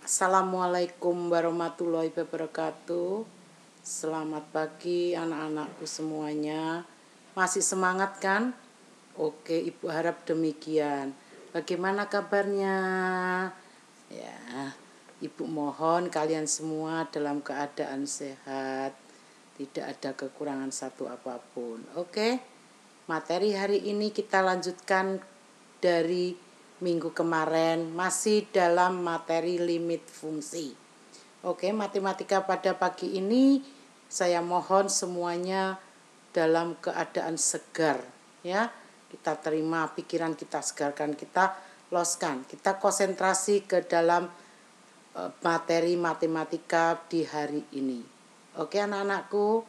Assalamualaikum warahmatullahi wabarakatuh. Selamat pagi anak-anakku semuanya. Masih semangat kan? Oke, Ibu harap demikian. Bagaimana kabarnya? Ya, Ibu mohon kalian semua dalam keadaan sehat, tidak ada kekurangan satu apapun. Oke, materi hari ini kita lanjutkan dari minggu kemarin, masih dalam materi limit fungsi. Oke, matematika pada pagi ini saya mohon semuanya dalam keadaan segar, ya. Kita terima, pikiran kita segarkan, kita loskan, kita konsentrasi ke dalam materi matematika di hari ini. Oke anak-anakku,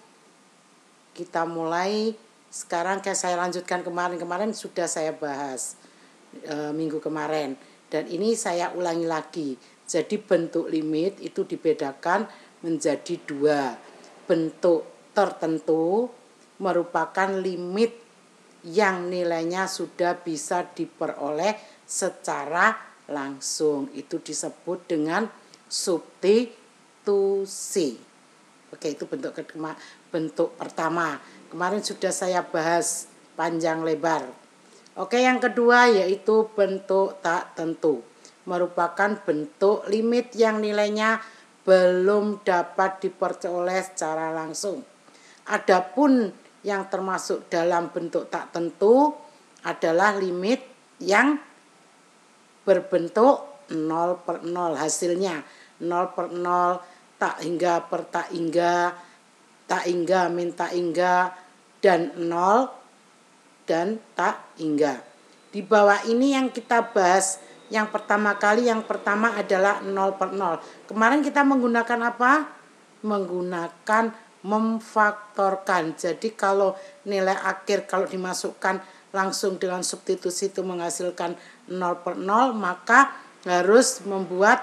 kita mulai sekarang. Kayak saya lanjutkan kemarin sudah saya bahas minggu kemarin, dan ini saya ulangi lagi. Jadi bentuk limit itu dibedakan menjadi dua. Bentuk tertentu merupakan limit yang nilainya sudah bisa diperoleh secara langsung, itu disebut dengan substitusi. Oke, itu bentuk pertama. Kemarin sudah saya bahas panjang lebar. Oke, yang kedua yaitu bentuk tak tentu. Merupakan bentuk limit yang nilainya belum dapat diperoleh secara langsung. Adapun yang termasuk dalam bentuk tak tentu adalah limit yang berbentuk 0/0 hasilnya. 0/0, tak hingga per tak hingga min tak hingga, dan 0 dan tak hingga. Di bawah ini yang kita bahas yang pertama adalah 0/0. Kemarin kita menggunakan apa? Menggunakan memfaktorkan. Jadi kalau nilai akhir kalau dimasukkan langsung dengan substitusi itu menghasilkan 0/0, maka harus membuat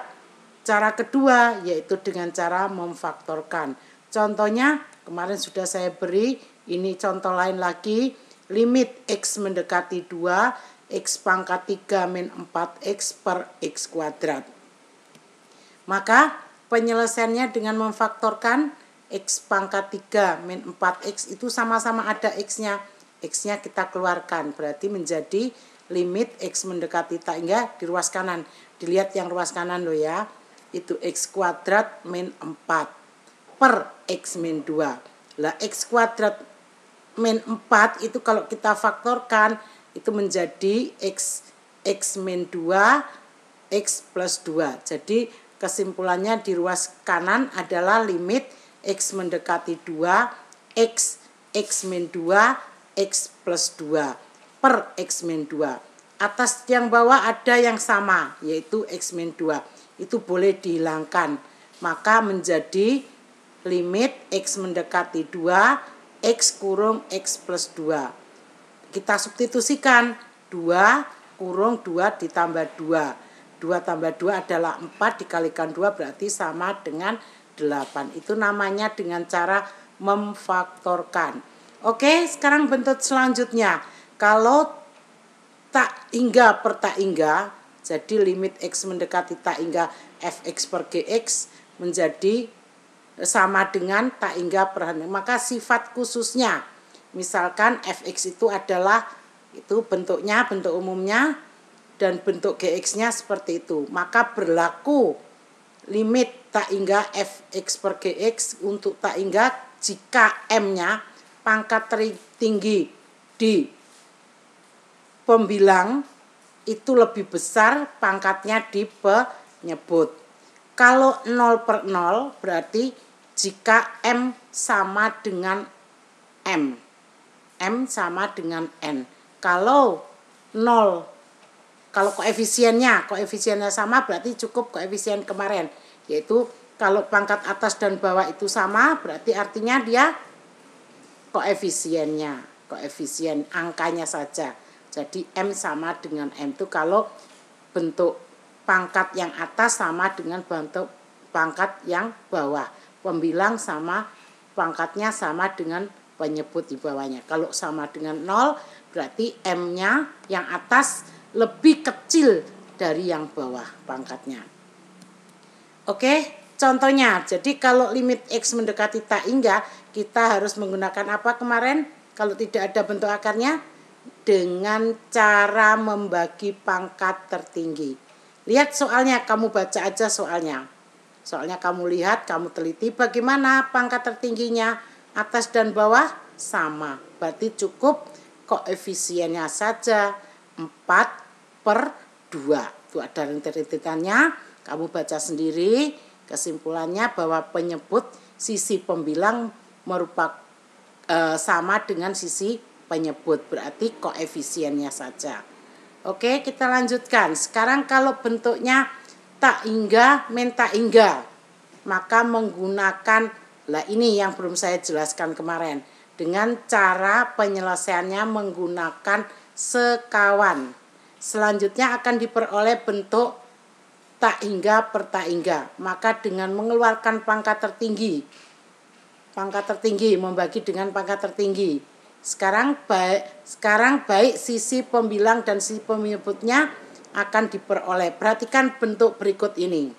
cara kedua, yaitu dengan cara memfaktorkan. Contohnya kemarin sudah saya beri, ini contoh lain lagi. Limit X mendekati 2, X pangkat 3 min 4X per X kuadrat. Maka penyelesaiannya dengan memfaktorkan X pangkat 3 min 4X itu sama-sama ada X-nya. X-nya kita keluarkan, berarti menjadi limit X mendekati tak hingga di ruas kanan. Dilihat yang ruas kanan loh ya. Itu X kuadrat min 4 per X min 2. Lah X kuadrat min 4 itu kalau kita faktorkan itu menjadi X min 2 X plus 2. Jadi kesimpulannya di ruas kanan adalah limit X mendekati 2 X min 2 X plus 2 per X min 2. Atas yang bawah ada yang sama, yaitu X min 2. Itu boleh dihilangkan. Maka menjadi limit X mendekati 2 X kurung X plus 2. Kita substitusikan 2 kurung 2 ditambah 2. 2 tambah 2 adalah 4, dikalikan 2 berarti sama dengan 8. Itu namanya dengan cara memfaktorkan. Oke, sekarang bentuk selanjutnya. Kalau tak hingga per tak hingga, jadi limit X mendekati tak hingga Fx per Gx menjadi sama dengan tak hingga per h. Maka sifat khususnya, misalkan Fx itu adalah itu bentuknya, bentuk umumnya, dan bentuk Gx-nya seperti itu. Maka berlaku limit tak hingga Fx per Gx untuk tak hingga jika M-nya pangkat tertinggi di pembilang itu lebih besar pangkatnya di penyebut. Kalau 0/0 berarti jika M sama dengan M sama dengan N. Kalau 0, kalau koefisiennya sama berarti cukup koefisien kemarin, yaitu kalau pangkat atas dan bawah itu sama berarti artinya dia koefisien angkanya saja. Jadi M sama dengan M itu kalau bentuk pangkat yang atas sama dengan bentuk pangkat yang bawah. Pembilang sama pangkatnya sama dengan penyebut di bawahnya. Kalau sama dengan 0 berarti M-nya yang atas lebih kecil dari yang bawah pangkatnya. Oke, contohnya. Jadi kalau limit X mendekati tak hingga, kita harus menggunakan apa kemarin? Kalau tidak ada bentuk akarnya, dengan cara membagi pangkat tertinggi. Lihat soalnya, kamu baca aja soalnya. Soalnya kamu lihat, kamu teliti bagaimana pangkat tertingginya, atas dan bawah sama. Berarti cukup koefisiennya saja 4/2. Itu ada rintik-rintikannya. Kamu baca sendiri. Kesimpulannya bahwa penyebut sisi pembilang merupakan sama dengan sisi penyebut, berarti koefisiennya saja. Oke, kita lanjutkan. Sekarang kalau bentuknya tak hingga min tak hingga, maka menggunakan, lah ini yang belum saya jelaskan kemarin, dengan cara penyelesaiannya menggunakan sekawan. Selanjutnya akan diperoleh bentuk tak hingga per tak hingga. Maka dengan mengeluarkan pangkat tertinggi membagi dengan pangkat tertinggi. Sekarang baik sisi pembilang dan sisi penyebutnya akan diperoleh. Perhatikan bentuk berikut ini.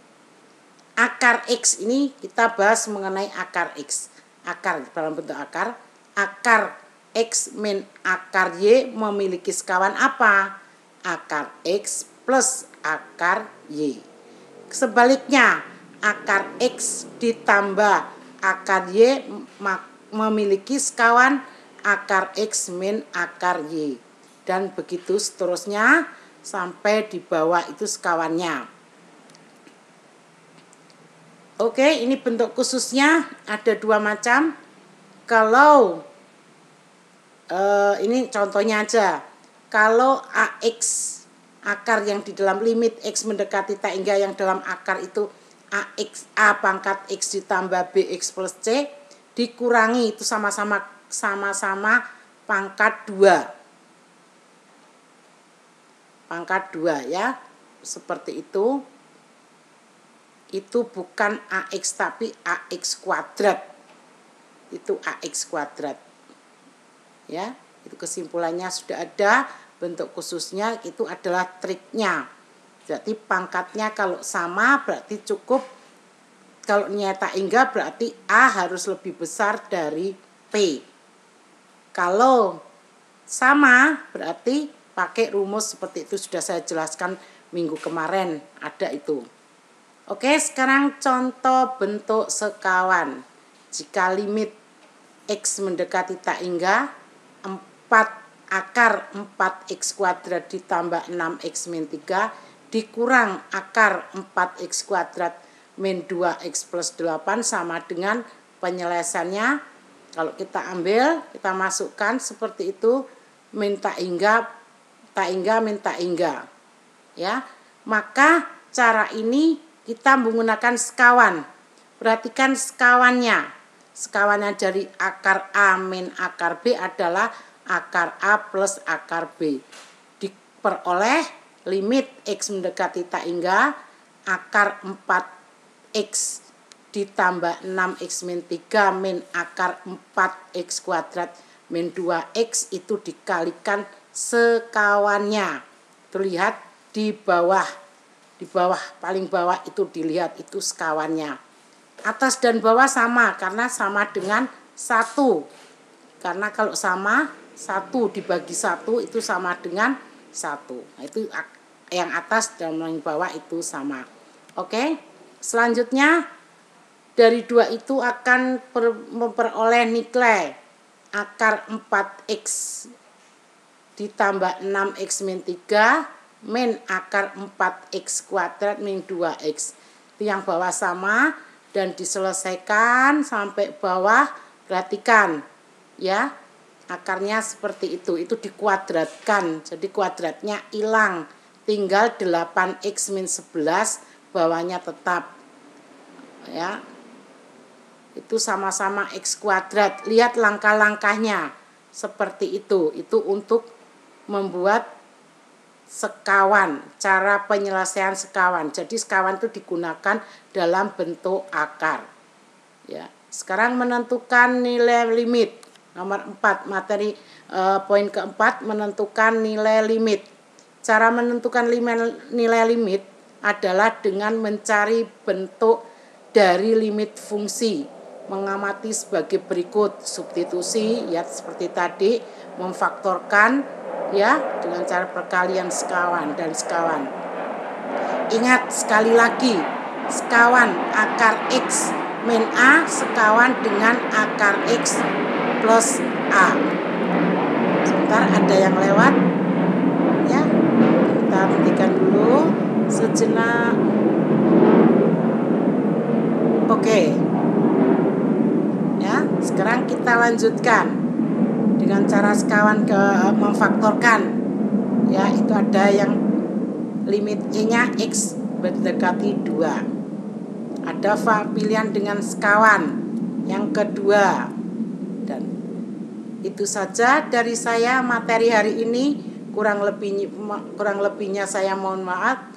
Akar X ini kita bahas mengenai akar X. Akar dalam bentuk akar. Akar X min akar Y memiliki sekawan apa? Akar X plus akar Y. Sebaliknya, akar X ditambah akar Y memiliki sekawan akar X min akar Y. Dan begitu seterusnya sampai di bawah itu sekawannya. Oke, ini bentuk khususnya ada 2 macam. Kalau ini contohnya aja. Kalau AX, akar yang di dalam limit X mendekati tak hingga yang dalam akar itu A pangkat X ditambah BX plus C, dikurangi itu sama-sama pangkat 2. Pangkat 2 ya. Seperti itu. Itu bukan AX tapi AX kuadrat. Itu AX kuadrat. Ya, itu kesimpulannya sudah ada. Bentuk khususnya itu adalah triknya. Berarti pangkatnya kalau sama berarti cukup. Kalau tak hingga berarti A harus lebih besar dari P. Kalau sama berarti pakai rumus seperti itu, sudah saya jelaskan minggu kemarin, ada itu. Oke, sekarang contoh bentuk sekawan. Jika limit X mendekati tak hingga, akar 4x kuadrat ditambah 6x min 3 dikurang akar 4x kuadrat min 2x plus 8 sama dengan penyelesaiannya. Kalau kita ambil, kita masukkan seperti itu, min tak hingga min tak hingga. Ya, maka cara ini kita menggunakan sekawan. Perhatikan sekawannya. Sekawannya dari akar A min akar B adalah akar A plus akar B. Diperoleh limit X mendekati tak hingga, akar 4X ditambah 6X min 3 min akar 4X kuadrat min 2X itu dikalikan sekawannya. Itu lihat di bawah paling bawah itu dilihat itu sekawannya. Atas dan bawah sama karena sama dengan 1. Karena kalau sama 1 dibagi 1 itu sama dengan 1. Nah, itu yang atas dan yang bawah itu sama. Oke. Selanjutnya dari 2 itu akan memperoleh nilai akar 4X ditambah 6X min 3 min akar 4X kuadrat min 2X. Itu yang bawah sama dan diselesaikan sampai bawah. Perhatikan ya, akarnya seperti itu dikuadratkan, jadi kuadratnya hilang, tinggal 8x min 11, bawahnya tetap ya, itu sama-sama x kuadrat. Lihat langkah-langkahnya seperti itu untuk membuat sekawan, cara penyelesaian sekawan. Jadi sekawan itu digunakan dalam bentuk akar. Ya, sekarang menentukan nilai limit. Nomor 4, materi poin keempat, menentukan nilai limit. Cara menentukan nilai limit adalah dengan mencari bentuk dari limit fungsi, mengamati sebagai berikut. Substitusi ya seperti tadi, memfaktorkan ya dengan cara perkalian sekawan dan sekawan. Ingat sekali lagi, sekawan akar X min A sekawan dengan akar X plus A. Sebentar, ada yang lewat ya, kita hentikan dulu sejenak. Oke ya, sekarang kita lanjutkan dengan cara sekawan ke memfaktorkan ya. Itu ada yang limit E-nya X mendekati 2. Ada pilihan dengan sekawan yang kedua. Dan itu saja dari saya materi hari ini. Kurang lebihnya saya mohon maaf.